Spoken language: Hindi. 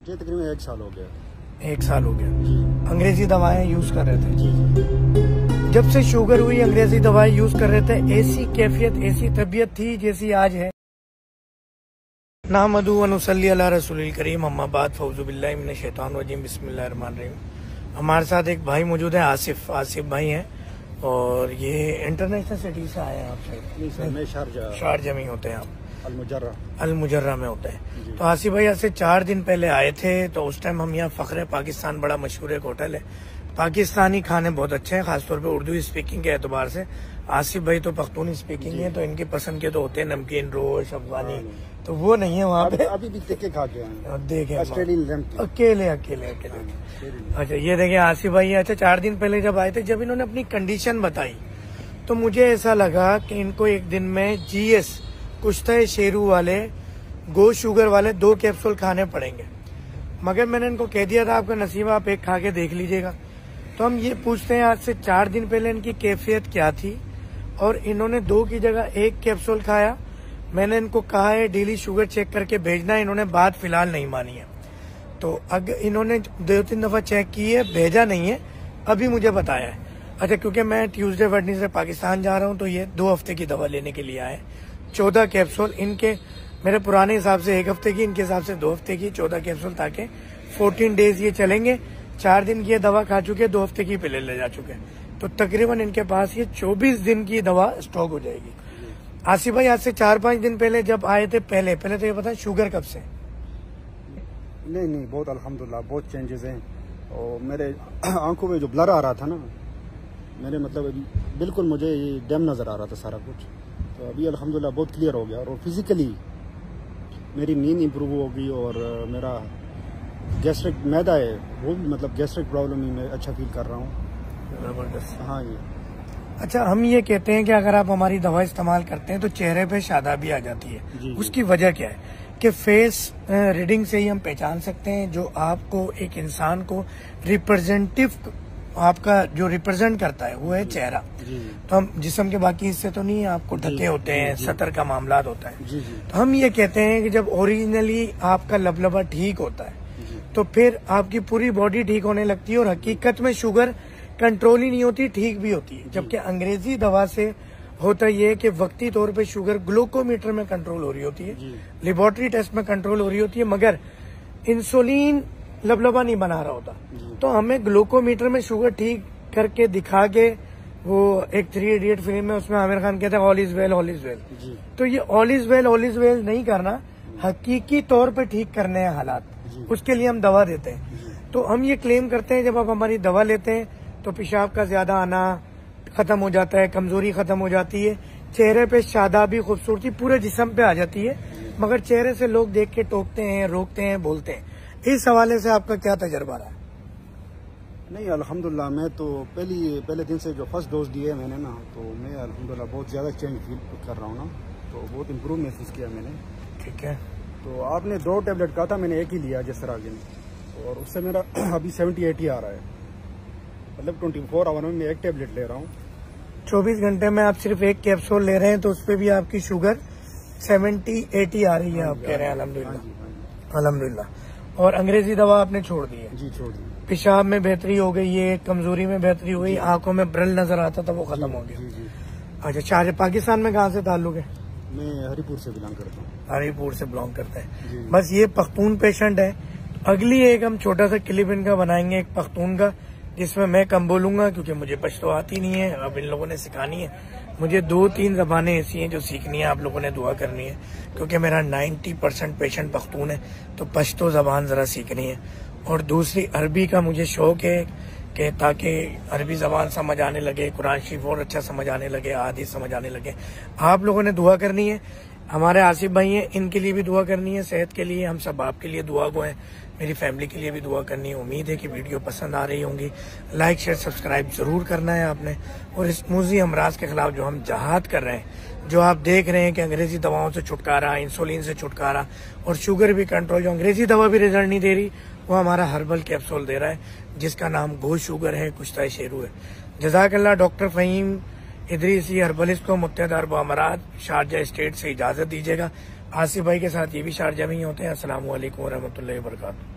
ये तकरीबन 1 साल हो गया। 1 साल हो गया। अंग्रेजी दवाएं यूज कर रहे थे? जी। जब से शुगर हुई अंग्रेजी दवाएं यूज कर रहे थे, ऐसी कैफियत ऐसी तबीयत थी जैसी आज है? नामदू व नुसल्ली अला रसूलिल करीम, अम्मा बाद फौज़ु बिल्लाहि मिनश शैतानिर रजीम, बिस्मिल्लाहिर रहमानिर रहीम। हमारे साथ एक भाई मौजूद है, आसिफ भाई हैं, और ये इंटरनेशनल सिटी से आए हैं। आप मैं शारजा में होते हैं आप? अलमुजर्रा में होता है। तो आसिफ भाई आज से 4 दिन पहले आए थे, तो उस टाइम हम यहाँ फख्र पाकिस्तान बड़ा मशहूर एक होटल है, पाकिस्तानी खाने बहुत अच्छे हैं, खासतौर पे उर्दू स्पीकिंग के एतबार से। आसिफ भाई तो पख्तूनी स्पीकिंग है, तो इनके पसंद के तो होते हैं नमकीन रोश अफगानी, तो वो नहीं है वहाँ पे। अभी भी देखे खा के देखे अकेले। अच्छा, ये देखें आसिफ भाई। अच्छा, 4 दिन पहले जब आए थे, जब इन्होंने अपनी कंडीशन बताई, तो मुझे ऐसा लगा कि इनको एक दिन में GS कुश्ता शेरू वाले गो शुगर वाले 2 कैप्सूल खाने पड़ेंगे, मगर मैंने इनको कह दिया था आपका नसीब, आप एक खा के देख लीजिएगा। तो हम ये पूछते हैं, आज से 4 दिन पहले इनकी कैफियत क्या थी, और इन्होंने 2 की जगह 1 कैप्सूल खाया। मैंने इनको कहा है डेली शुगर चेक करके भेजना, इन्होंने बात फिलहाल नहीं मानी है। तो अगर इन्होंने 2-3 दफा चेक की है, भेजा नहीं है, अभी मुझे बताया है। अच्छा, क्योंकि मैं ट्यूसडे वेडनेसडे पाकिस्तान जा रहा हूँ, तो ये 2 हफ्ते की दवा लेने के लिए आए। 14 कैप्सूल इनके, मेरे पुराने हिसाब से 1 हफ्ते की, इनके हिसाब से 2 हफ्ते की 14 कैप्सूल, ताकि 14 डेज ये चलेंगे। 4 दिन की ये दवा खा चुके, 2 हफ्ते की पिले ले जा चुके, तो तकरीबन इनके पास ये 24 दिन की दवा स्टॉक हो जाएगी। आसिफ भाई, आज से 4-5 दिन पहले जब आए थे, पहले तो ये बताएं शुगर कब से? नहीं, बहुत अल्हम्दुलिल्लाह बहुत चेंजेस हैं। और मेरे आंखों में जो ब्लर आ रहा था ना, मेरे मतलब बिल्कुल मुझे ये डैम नजर आ रहा था सारा कुछ, तो अभी अल्हम्दुलिल्लाह बहुत क्लियर हो गया। और फिजिकली मेरी नींद इम्प्रूव हो गई, और मेरा गैस्ट्रिक मैदा है, वो भी मतलब गैस्ट्रिक प्रॉब्लम ही मैं अच्छा फील कर रहा हूँ। जबरदस्त। हाँ जी। अच्छा, हम ये कहते हैं कि अगर आप हमारी दवा इस्तेमाल करते हैं तो चेहरे पे शादाबी आ जाती है, जी। उसकी वजह क्या है? कि फेस रीडिंग से ही हम पहचान सकते हैं, जो आपको एक इंसान को रिप्रेजेंटेटिव, आपका जो रिप्रेजेंट करता है वो है चेहरा। तो हम जिस्म के बाकी हिस्से तो नहीं, आपको ढके होते हैं, सतर का मामला होता है। तो हम ये कहते हैं कि जब ओरिजिनली आपका लबलबा ठीक होता है, तो फिर आपकी पूरी बॉडी ठीक होने लगती है, और हकीकत में शुगर कंट्रोल ही नहीं होती, ठीक भी होती है। जबकि अंग्रेजी दवा से होता ये है कि वक्ती तौर पे शुगर ग्लूकोमीटर में कंट्रोल हो रही होती है, लेबोरेटरी टेस्ट में कंट्रोल हो रही होती है, मगर इंसुलिन लबलबा नहीं बना रहा होता। तो हमें ग्लूकोमीटर में शुगर ठीक करके दिखा के, वो एक 3 इडियट फिल्म में उसमें आमिर खान कहता है all is well, all is well. तो ये ऑल इज वेल नहीं करना, हकीकी तौर पे ठीक करने हैं हालात, उसके लिए हम दवा देते हैं। तो हम ये क्लेम करते हैं, जब आप हमारी दवा लेते हैं तो पेशाब का ज्यादा आना खत्म हो जाता है, कमजोरी खत्म हो जाती है, चेहरे पे शादाबी खूबसूरती पूरे जिस्म पे आ जाती है, मगर चेहरे से लोग देख के टोकते हैं, रोकते हैं, बोलते हैं। इस हवाले से आपका क्या तजर्बा रहा है? नहीं, अल्हम्दुलिल्लाह मैं तो पहले दिन से जो फर्स्ट डोज दिए मैंने ना, तो मैं अल्हम्दुलिल्लाह बहुत ज़्यादा चेंज फील कर रहा हूँ ना, तो बहुत इम्प्रूव महसूस किया मैंने। ठीक है। तो आपने 2 टैबलेट कहा था, मैंने 1 ही लिया जिस तरह के, और उससे मेरा अभी 70-80 आ रहा है, मतलब 24 आवर में मैं 1 टैबलेट ले रहा हूँ। 24 घंटे में आप सिर्फ 1 कैप्सूल ले रहे हैं, तो उसपे भी आपकी शुगर 70-80 आ रही है, आप कह रहे हैं। अल्हम्दुलिल्लाह। और अंग्रेजी दवा आपने छोड़ दी है? जी, छोड़ दी। पेशाब में बेहतरी हो गई है, कमजोरी में बेहतरी हो गई, आंखों में ब्रल नजर आता था वो खत्म हो गया। अच्छा, शारजा पाकिस्तान में कहाँ से ताल्लुक है? मैं हरिपुर से बिलोंग करता हूँ। हरिपुर से बिलोंग करता है। बस ये पख्तून पेशेंट है। अगली एक हम छोटा सा क्लिप इनका बनाएंगे, एक पख्तून का, जिसमें मैं कम बोलूंगा, क्योंकि मुझे पश्तो आती नहीं है, अब इन लोगों ने सिखानी है मुझे। 2-3 जबानें ऐसी हैं जो सीखनी है, आप लोगों ने दुआ करनी है, क्योंकि मेरा 90% पेशेंट पख्तून है, तो पश्तो जबान जरा सीखनी है। और दूसरी, अरबी का मुझे शौक है कि ताकि अरबी जबान समझ आने लगे, कुरान शरीफ और अच्छा समझ आने लगे, हदीस समझ आने लगे। आप लोगों ने दुआ करनी है। हमारे आसिफ भाई हैं, इनके लिए भी दुआ करनी है, सेहत के लिए। हम सब आपके लिए दुआ गो हैं, मेरी फैमिली के लिए भी दुआ करनी है। उम्मीद है कि वीडियो पसंद आ रही होंगी। लाइक शेयर सब्सक्राइब जरूर करना है आपने। और इस मूजी अमराज के खिलाफ जो हम जहाद कर रहे हैं, जो आप देख रहे हैं कि अंग्रेजी दवाओं से छुटकारा, इंसुलिन से छुटकारा और शुगर भी कंट्रोल, जो अंग्रेजी दवा भी रिजल्ट नहीं दे रही, वो हमारा हर्बल कैप्सूल दे रहा है, जिसका नाम गो शुगर है, कुश्ता शेरू है। जज़ाकल्लाह। डॉक्टर फ़हीम इदरीसी हर्बलिस्ट को मुत्तहिदा अरब अमारात शारजा स्टेट से इजाजत दीजिएगा। आसिफ भाई के साथ ये भी शारजा में ही होते हैं। अस्सलामु अलैकुम व रहमतुल्लाहि व बरकातुहू।